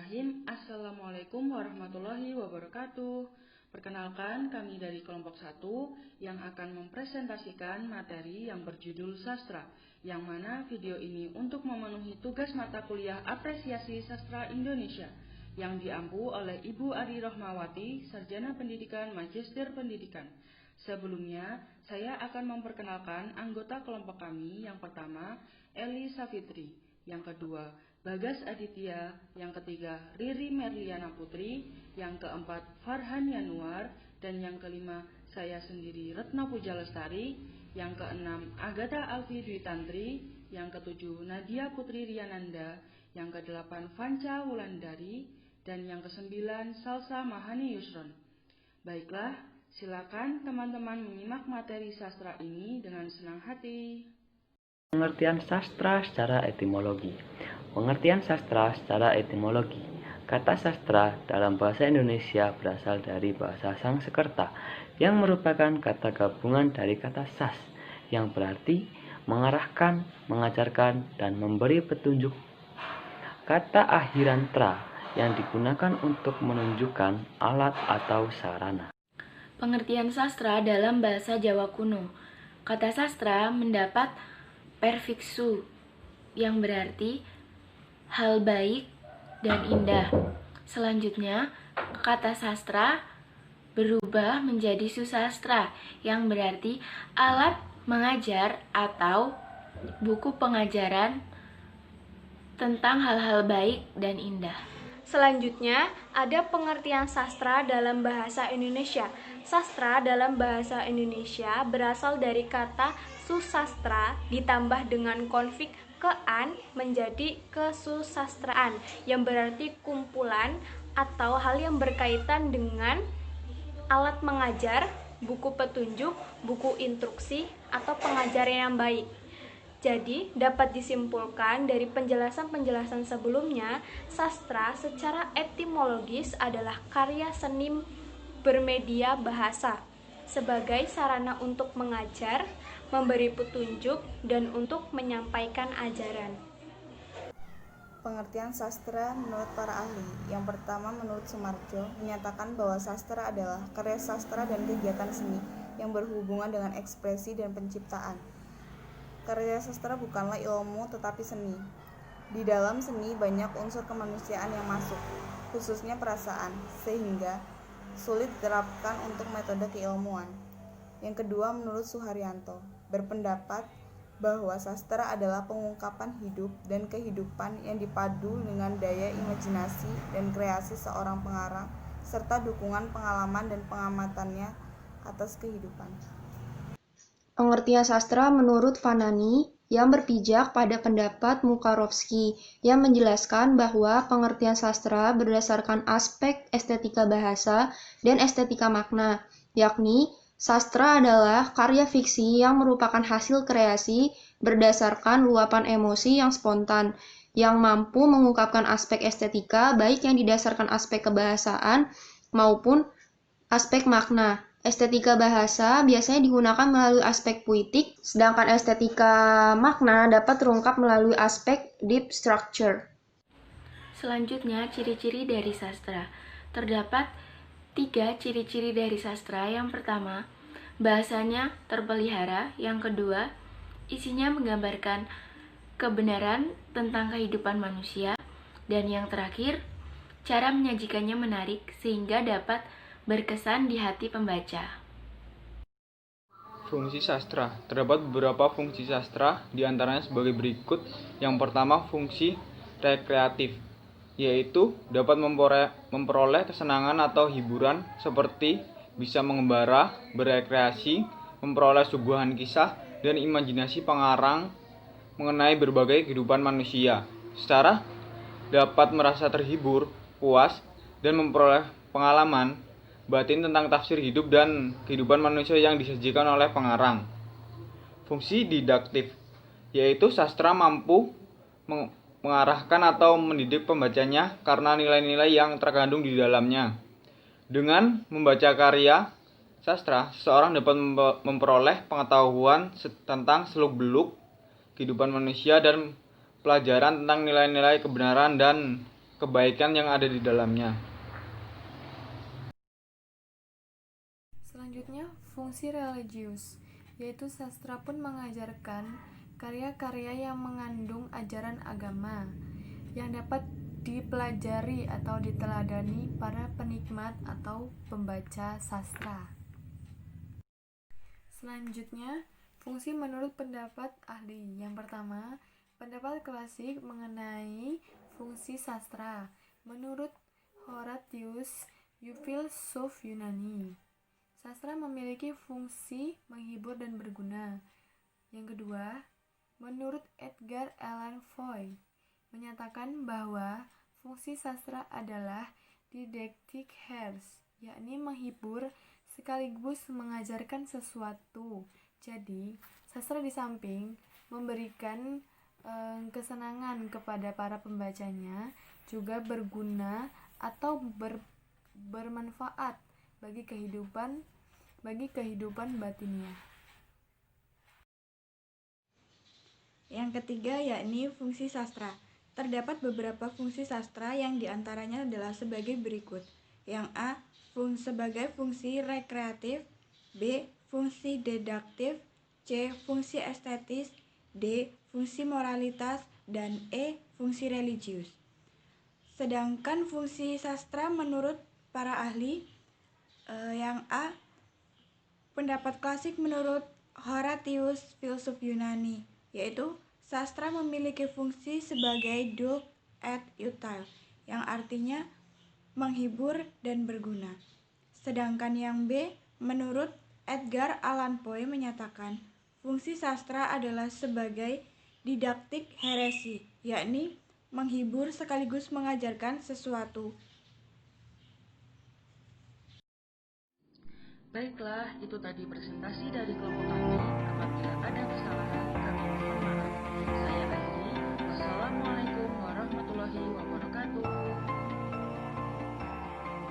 Bismillahirrahmanirrahim. Assalamualaikum warahmatullahi wabarakatuh. Perkenalkan, kami dari kelompok 1 yang akan mempresentasikan materi yang berjudul sastra, yang mana video ini untuk memenuhi tugas mata kuliah apresiasi sastra Indonesia yang diampu oleh Ibu Ari Rohmawati, Sarjana Pendidikan Magister Pendidikan. Sebelumnya, saya akan memperkenalkan anggota kelompok kami. Yang pertama, Eli Safitri. Yang kedua, Bagas Aditya. Yang ketiga, Riri Merliana Putri. Yang keempat, Farhan Yanuar. Dan yang kelima, saya sendiri, Retno Puja Lestari. Yang keenam, Agatha Alfi Dwi Tantri. Yang ketujuh, Nadia Putri Riananda. Yang kedelapan, Vanca Wulandari. Dan yang kesembilan, Salsa Mahani Yusron. Baiklah, silakan teman-teman menyimak materi sastra ini dengan senang hati. Pengertian sastra secara etimologi. Pengertian sastra secara etimologi. Kata sastra dalam bahasa Indonesia berasal dari bahasa Sanskerta yang merupakan kata gabungan dari kata sas yang berarti mengarahkan, mengajarkan, dan memberi petunjuk. Kata akhiran tra yang digunakan untuk menunjukkan alat atau sarana. Pengertian sastra dalam bahasa Jawa kuno. Kata sastra mendapat perfiksu yang berarti hal baik dan indah. Selanjutnya, kata sastra berubah menjadi susastra yang berarti alat mengajar atau buku pengajaran tentang hal-hal baik dan indah. Selanjutnya, ada pengertian sastra dalam bahasa Indonesia. Sastra dalam bahasa Indonesia berasal dari kata susastra ditambah dengan konflik kean menjadi kesusastraan yang berarti kumpulan atau hal yang berkaitan dengan alat mengajar, buku petunjuk, buku instruksi, atau pengajaran yang baik. Jadi, dapat disimpulkan dari penjelasan-penjelasan sebelumnya, sastra secara etimologis adalah karya seni bermedia bahasa sebagai sarana untuk mengajar, memberi petunjuk, dan untuk menyampaikan ajaran. Pengertian sastra menurut para ahli. Yang pertama, menurut Sumarjo, menyatakan bahwa sastra adalah karya sastra dan kegiatan seni yang berhubungan dengan ekspresi dan penciptaan. Karya sastra bukanlah ilmu tetapi seni. Di dalam seni banyak unsur kemanusiaan yang masuk, khususnya perasaan, sehingga sulit diterapkan untuk metode keilmuan. Yang kedua, menurut Suharyanto, berpendapat bahwa sastra adalah pengungkapan hidup dan kehidupan yang dipadu dengan daya imajinasi dan kreasi seorang pengarang serta dukungan pengalaman dan pengamatannya atas kehidupan. Pengertian sastra menurut Fanani yang berpijak pada pendapat Mukarovsky yang menjelaskan bahwa pengertian sastra berdasarkan aspek estetika bahasa dan estetika makna, yakni sastra adalah karya fiksi yang merupakan hasil kreasi berdasarkan luapan emosi yang spontan, yang mampu mengungkapkan aspek estetika baik yang didasarkan aspek kebahasaan maupun aspek makna. Estetika bahasa biasanya digunakan melalui aspek puitik, sedangkan estetika makna dapat terungkap melalui aspek deep structure. Selanjutnya, ciri-ciri dari sastra. Terdapat 3 ciri-ciri dari sastra. Yang pertama, bahasanya terpelihara. Yang kedua, isinya menggambarkan kebenaran tentang kehidupan manusia. Dan yang terakhir, cara menyajikannya menarik sehingga dapat berkesan di hati pembaca. Fungsi sastra. Terdapat beberapa fungsi sastra, diantaranya sebagai berikut. Yang pertama, fungsi rekreatif, yaitu dapat memperoleh kesenangan atau hiburan seperti bisa mengembara, berekreasi, memperoleh suguhan kisah dan imajinasi pengarang mengenai berbagai kehidupan manusia. Secara dapat merasa terhibur, puas, dan memperoleh pengalaman batin tentang tafsir hidup dan kehidupan manusia yang disajikan oleh pengarang. Fungsi didaktif, yaitu sastra mampu mengarahkan atau mendidik pembacanya karena nilai-nilai yang terkandung di dalamnya. Dengan membaca karya sastra, seseorang dapat memperoleh pengetahuan tentang seluk-beluk kehidupan manusia dan pelajaran tentang nilai-nilai kebenaran dan kebaikan yang ada di dalamnya. Selanjutnya, fungsi religius, yaitu sastra pun mengajarkan karya-karya yang mengandung ajaran agama yang dapat dipelajari atau diteladani para penikmat atau pembaca sastra. Selanjutnya, fungsi menurut pendapat ahli. Yang pertama, pendapat klasik mengenai fungsi sastra. Menurut Horatius, filsuf Yunani, sastra memiliki fungsi menghibur dan berguna. Yang kedua, menurut Edgar Allan Poe, menyatakan bahwa fungsi sastra adalah didactic airs, yakni menghibur sekaligus mengajarkan sesuatu. Jadi, sastra di samping memberikan kesenangan kepada para pembacanya, juga berguna atau bermanfaat bagi kehidupan batiniah. Yang ketiga yakni fungsi sastra. Terdapat beberapa fungsi sastra yang diantaranya adalah sebagai berikut. Yang A. Sebagai fungsi rekreatif, B. Fungsi deduktif, C. Fungsi estetis, D. Fungsi moralitas, dan E. Fungsi religius. Sedangkan fungsi sastra menurut para ahli, yang A. Pendapat klasik menurut Horatius, filsuf Yunani, yaitu sastra memiliki fungsi sebagai duc et utile, yang artinya menghibur dan berguna. Sedangkan yang B, menurut Edgar Allan Poe menyatakan fungsi sastra adalah sebagai didaktik heresi, yakni menghibur sekaligus mengajarkan sesuatu. Baiklah, itu tadi presentasi dari kelompok kami. Apabila ada kesalahan,